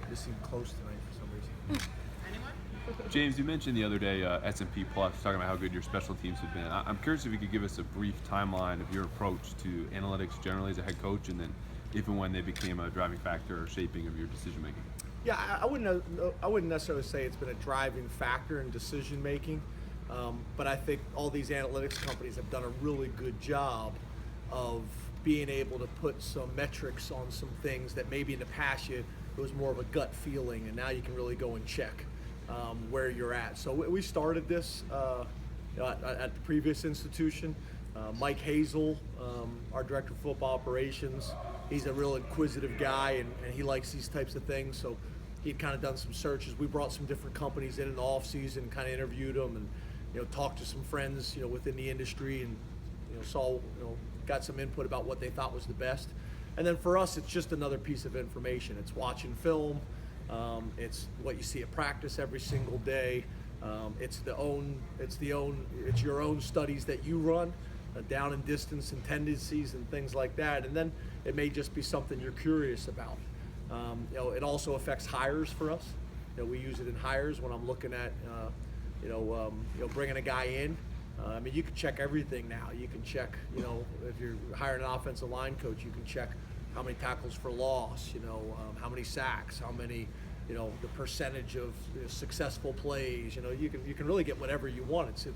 This seemed close tonight for some reason. James, you mentioned the other day S&P Plus, talking about how good your special teams have been. I'm curious if you could give us a brief timeline of your approach to analytics generally as a head coach, and then if and when they became a driving factor or shaping of your decision making. Yeah, I wouldn't necessarily say it's been a driving factor in decision making, but I think all these analytics companies have done a really good job of being able to put some metrics on some things that maybe in the past it was more of a gut feeling, and now you can really go and check where you're at. So we started this at the previous institution. Mike Hazel, our director of football operations, he's a real inquisitive guy, and he likes these types of things. So he'd kind of done some searches. We brought some different companies in the off season, kind of interviewed them, and talked to some friends within the industry, and saw got some input about what they thought was the best. And then for us, it's just another piece of information. It's watching film. It's what you see at practice every single day. It's your own studies that you run, down and distance and tendencies and things like that. And then it may just be something you're curious about. It also affects hires for us. We use it in hires when I'm looking at bringing a guy in. I mean, you can check everything now. You can check, if you're hiring an offensive line coach, you can check how many tackles for loss, how many sacks, how many, the percentage of successful plays. You can really get whatever you want.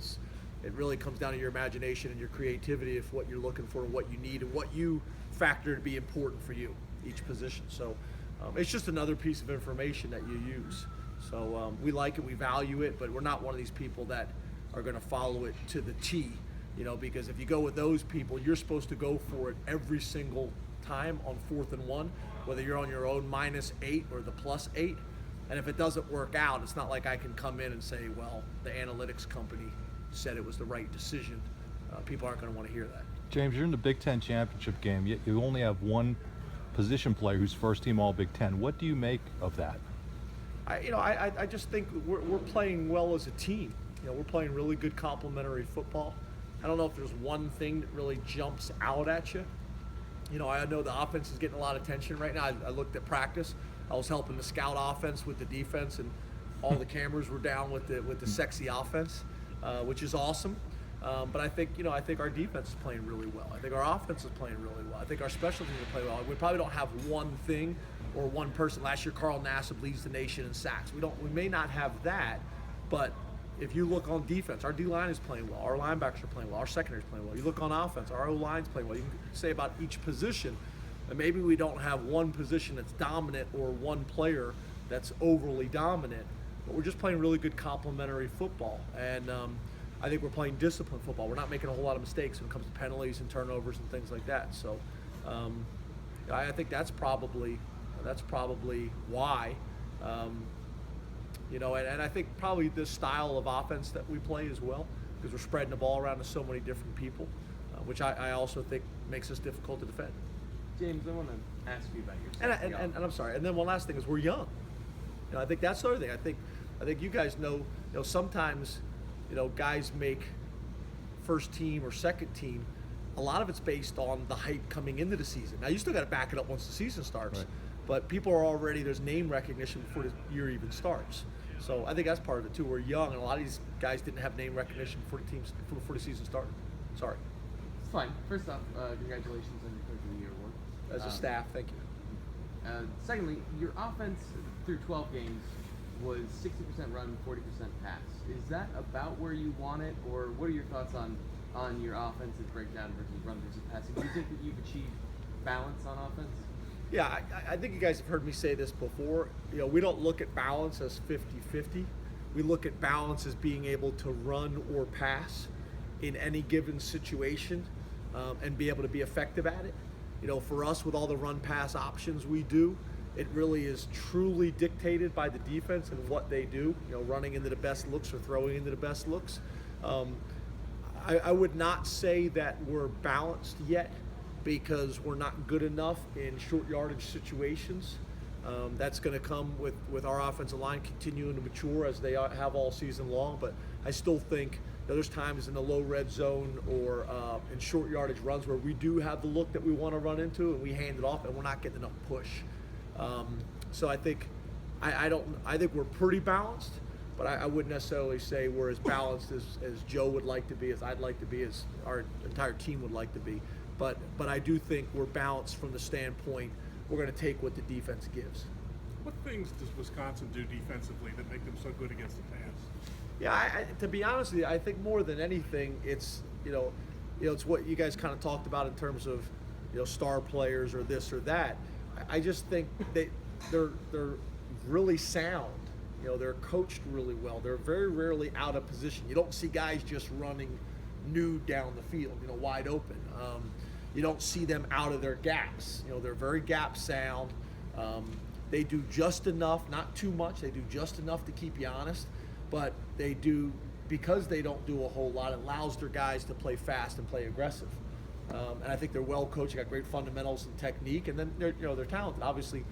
It really comes down to your imagination and your creativity of what you're looking for, and what you need, and what you factor to be important for you, each position. So it's just another piece of information that you use. So we like it, we value it, but we're not one of these people that are going to follow it to the T, because if you go with those people, you're supposed to go for it every single time on 4th and 1, whether you're on your own -8 or the +8. And if it doesn't work out, it's not like I can come in and say, well, the analytics company said it was the right decision. People aren't going to want to hear that. James, you're in the Big Ten championship game, yet you only have one position player who's first team all Big Ten. What do you make of that? I just think we're playing well as a team. We're playing really good complementary football. I don't know if there's one thing that really jumps out at you. I know the offense is getting a lot of attention right now. I looked at practice. I was helping the scout offense with the defense, and all the cameras were down with the sexy offense, which is awesome. But I think our defense is playing really well. I think our offense is playing really well. I think our special teams are playing well. We probably don't have one thing or one person. Last year, Carl Nassib leads the nation in sacks. We may not have that, but if you look on defense, our D-line is playing well. Our linebackers are playing well. Our secondary is playing well. You look on offense, our O-line's playing well. You can say about each position, and maybe we don't have one position that's dominant or one player that's overly dominant, but we're just playing really good complementary football. And I think we're playing disciplined football. We're not making a whole lot of mistakes when it comes to penalties and turnovers and things like that. So I think that's probably why. And I think probably this style of offense that we play as well, because we're spreading the ball around to so many different people, which I also think makes us difficult to defend. James, I want to ask you about your and I'm sorry. And then one last thing is we're young. I think that's the other thing. I think you guys know. Sometimes, guys make first team or second team. A lot of it's based on the hype coming into the season. Now you still got to back it up once the season starts. Right. But people are already, there's name recognition before the year even starts. So I think that's part of it too. We're young, and a lot of these guys didn't have name recognition before the season started. Sorry. It's fine. First off, congratulations on your Coach of the Year award. As a staff, thank you. Secondly, your offense through 12 games was 60% run, 40% pass. Is that about where you want it, or what are your thoughts on your offensive breakdown versus run versus passing? Do you think that you've achieved balance on offense? Yeah, I think you guys have heard me say this before. We don't look at balance as 50-50. We look at balance as being able to run or pass in any given situation and be able to be effective at it. For us, with all the run-pass options we do, it really is truly dictated by the defense and what they do, running into the best looks or throwing into the best looks. I would not say that we're balanced yet, because we're not good enough in short yardage situations. That's going to come with our offensive line continuing to mature as they have all season long. But I still think there's times in the low red zone or in short yardage runs where we do have the look that we want to run into, and we hand it off and we're not getting enough push. So I think I think we're pretty balanced, but I wouldn't necessarily say we're as balanced as Joe would like to be, as I'd like to be, as our entire team would like to be. But I do think we're balanced from the standpoint we're going to take what the defense gives. What things does Wisconsin do defensively that make them so good against the pass? Yeah, to be honest with you, I think more than anything, it's it's what you guys kind of talked about in terms of star players or this or that. I just think they're really sound. They're coached really well. They're very rarely out of position. You don't see guys just running nude down the field, wide open. You don't see them out of their gaps. They're very gap sound. They do just enough, not too much. They do just enough to keep you honest, but they do, because they don't do a whole lot, it allows their guys to play fast and play aggressive. And I think they're well coached. They got great fundamentals and technique, and then they're talented. Obviously,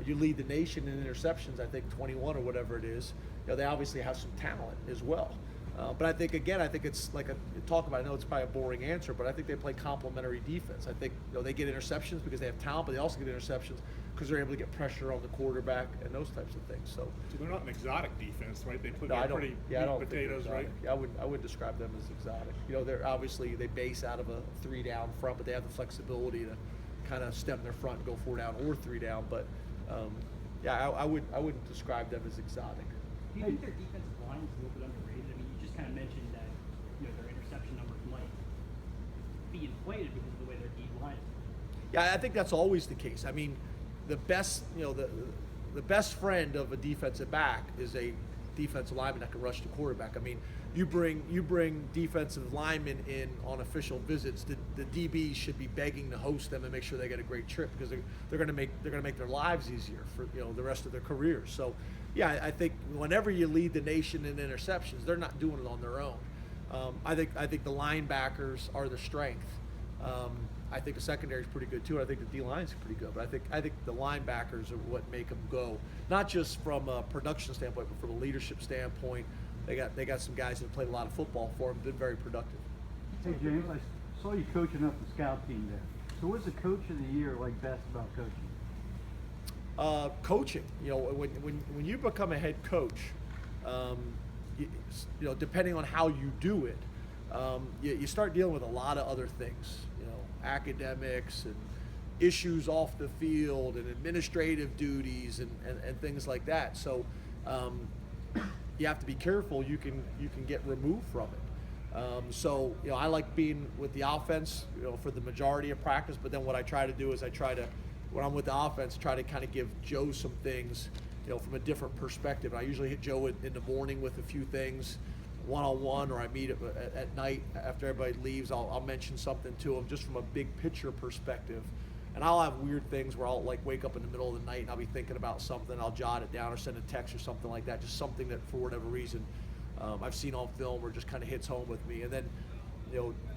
you lead the nation in interceptions. I think 21 or whatever it is. They obviously have some talent as well. But I think it's like talk about. I know it's probably a boring answer, but I think they play complementary defense. I think they get interceptions because they have talent, but they also get interceptions because they're able to get pressure on the quarterback and those types of things. So they're not an exotic defense, right? They put no, pretty I don't meat potatoes, right? Yeah, I would describe them as exotic. They're obviously they base out of a 3-down front, but they have the flexibility to kind of stem their front and go 4 down or 3 down. But I wouldn't describe them as exotic. Do you think their defensive line is a little bit underrated? I mean, you just kind of mentioned that their interception numbers might be inflated because of the way their deep line is. Yeah, I think that's always the case. I mean, the best the best friend of a defensive back is a defensive lineman that can rush the quarterback. I mean, you bring defensive linemen in on official visits. The DBs should be begging to host them and make sure they get a great trip because they're going to make their lives easier for the rest of their careers. So, yeah, I think whenever you lead the nation in interceptions, they're not doing it on their own. I think the linebackers are the strength. I think the secondary is pretty good too. I think the D line is pretty good, but I think the linebackers are what make them go. Not just from a production standpoint, but from a leadership standpoint. They got some guys that played a lot of football for them, been very productive. Hey James, I saw you coaching up the scout team there. So what's the coach of the year like best about coaching? Coaching, when you become a head coach, depending on how you do it, you start dealing with a lot of other things, academics and issues off the field and administrative duties and things like that. So you have to be careful. You can get removed from it. So I like being with the offense, for the majority of practice. But then what I try to do is when I'm with the offense, try to kind of give Joe some things, from a different perspective. I usually hit Joe in the morning with a few things, one-on-one, or I meet at night after everybody leaves. I'll mention something to him just from a big picture perspective. And I'll have weird things where I'll wake up in the middle of the night and I'll be thinking about something. I'll jot it down or send a text or something like that. Just something that for whatever reason I've seen on film or just kind of hits home with me. And then,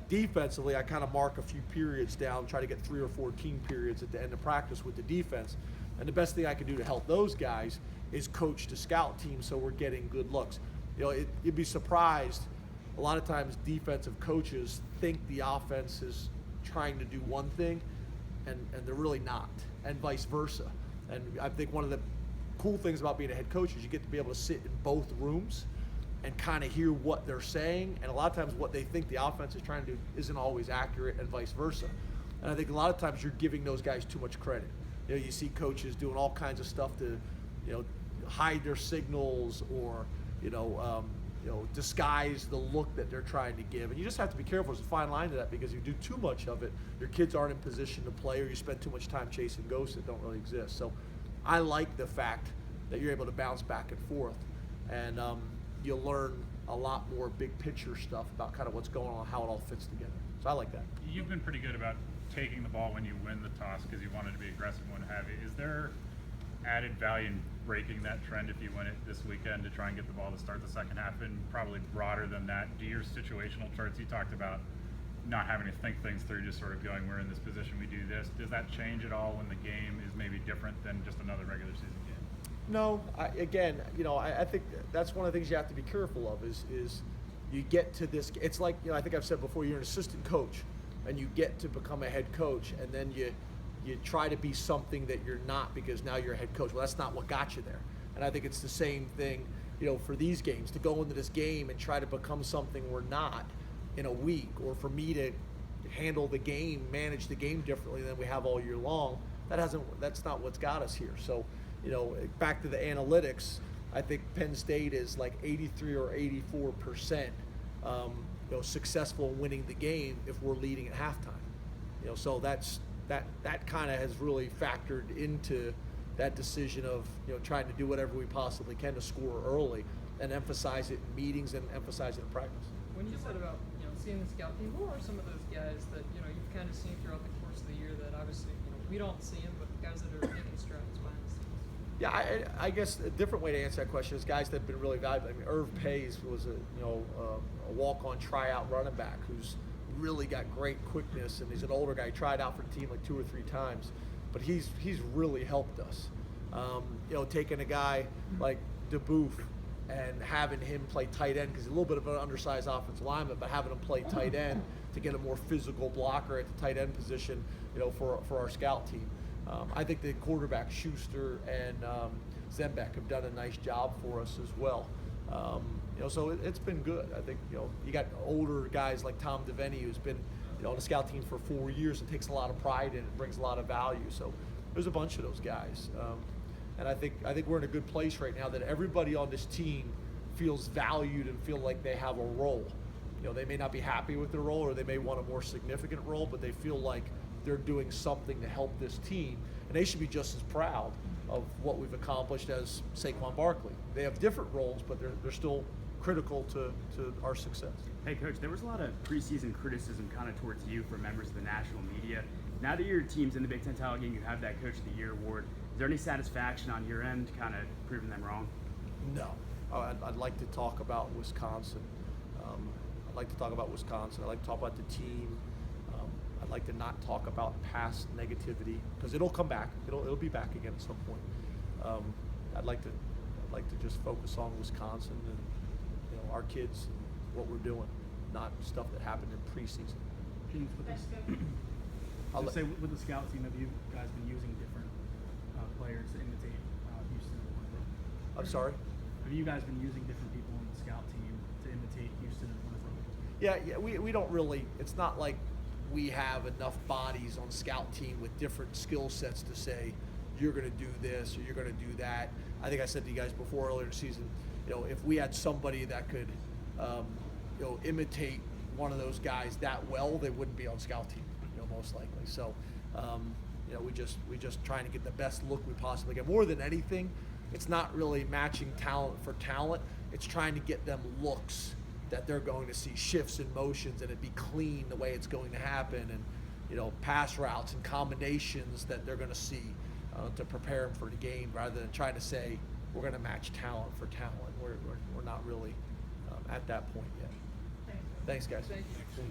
defensively, I kind of mark a few periods down, try to get 3 or 4 team periods at the end of practice with the defense. And the best thing I can do to help those guys is coach the scout team so we're getting good looks. You'd be surprised. A lot of times defensive coaches think the offense is trying to do one thing, and they're really not, and vice versa. And I think one of the cool things about being a head coach is you get to be able to sit in both rooms and kind of hear what they're saying. And a lot of times what they think the offense is trying to do isn't always accurate, and vice versa. And I think a lot of times you're giving those guys too much credit. You see coaches doing all kinds of stuff to, hide their signals or, disguise the look that they're trying to give. And you just have to be careful. There's a fine line to that, because if you do too much of it, your kids aren't in position to play, or you spend too much time chasing ghosts that don't really exist. So I like the fact that you're able to bounce back and forth, and you'll learn a lot more big picture stuff about kind of what's going on, how it all fits together. So I like that. You've been pretty good about taking the ball when you win the toss because you wanted to be aggressive and what have you. Is there added value in breaking that trend if you win it this weekend to try and get the ball to start the second half? And probably broader than that, do your situational charts, you talked about not having to think things through, just sort of going, we're in this position, we do this. Does that change at all when the game is maybe different than just another regular season game? No, I think that's one of the things you have to be careful of is you get to this. It's like, I think I've said before, you're an assistant coach and you get to become a head coach, and then you try to be something that you're not because now you're a head coach. Well, that's not what got you there. And I think it's the same thing, for these games, to go into this game and try to become something we're not in a week, or for me to handle the game, manage the game differently than we have all year long. That's not what's got us here. So, back to the analytics, I think Penn State is like 83 or 84%, successful in winning the game if we're leading at halftime. So that kind of has really factored into that decision of trying to do whatever we possibly can to score early and emphasize it in meetings and emphasize it in practice. When you said about seeing the scout team, who are some of those guys that you've kind of seen throughout the course of the year that obviously we don't see them, but guys that are making strides behind the scenes? Yeah, I guess a different way to answer that question is guys that have been really valuable. I mean, Irv Pays was a walk-on tryout running back who's really got great quickness, and he's an older guy. He tried out for the team like 2 or 3 times, but he's really helped us. Taking a guy like DeBoof and having him play tight end, because he's a little bit of an undersized offensive lineman, but having him play tight end to get a more physical blocker at the tight end position, for our scout team. I think the quarterback Schuster and Zembeck have done a nice job for us as well. So it's been good. I think you got older guys like Tom Devaney, who's been on the scout team for 4 years and takes a lot of pride in it and brings a lot of value. So there's a bunch of those guys, and I think we're in a good place right now that everybody on this team feels valued and feel like they have a role. They may not be happy with their role, or they may want a more significant role, but they feel like they're doing something to help this team, and they should be just as proud of what we've accomplished as Saquon Barkley. They have different roles, but they're still critical to our success. Hey, Coach, there was a lot of preseason criticism kind of towards you from members of the national media. Now that your team's in the Big Ten title game, you have that Coach of the Year award. Is there any satisfaction on your end, kind of proving them wrong? No. I'd like to talk about Wisconsin. I'd like to talk about Wisconsin. I'd like to talk about the team. I'd like to not talk about past negativity, because it'll come back. It'll be back again at some point. I'd like to just focus on Wisconsin and our kids and what we're doing, not stuff that happened in preseason. James, with the scout team, have you guys been using different players to imitate Houston and Winslow? I'm sorry? Have you guys been using different people on the scout team to imitate Houston and Winslow? Yeah, we don't really. It's not like we have enough bodies on scout team with different skill sets to say you're going to do this or you're going to do that. I think I said to you guys before earlier in the season, if we had somebody that could, imitate one of those guys that well, they wouldn't be on scout team, most likely. So, we just trying to get the best look we possibly can. More than anything, it's not really matching talent for talent. It's trying to get them looks that they're going to see, shifts and motions, and it be clean the way it's going to happen, and pass routes and combinations that they're going to see to prepare them for the game, rather than trying to say we're going to match talent for talent. We're not really at that point yet. Thanks, guys. Thank you.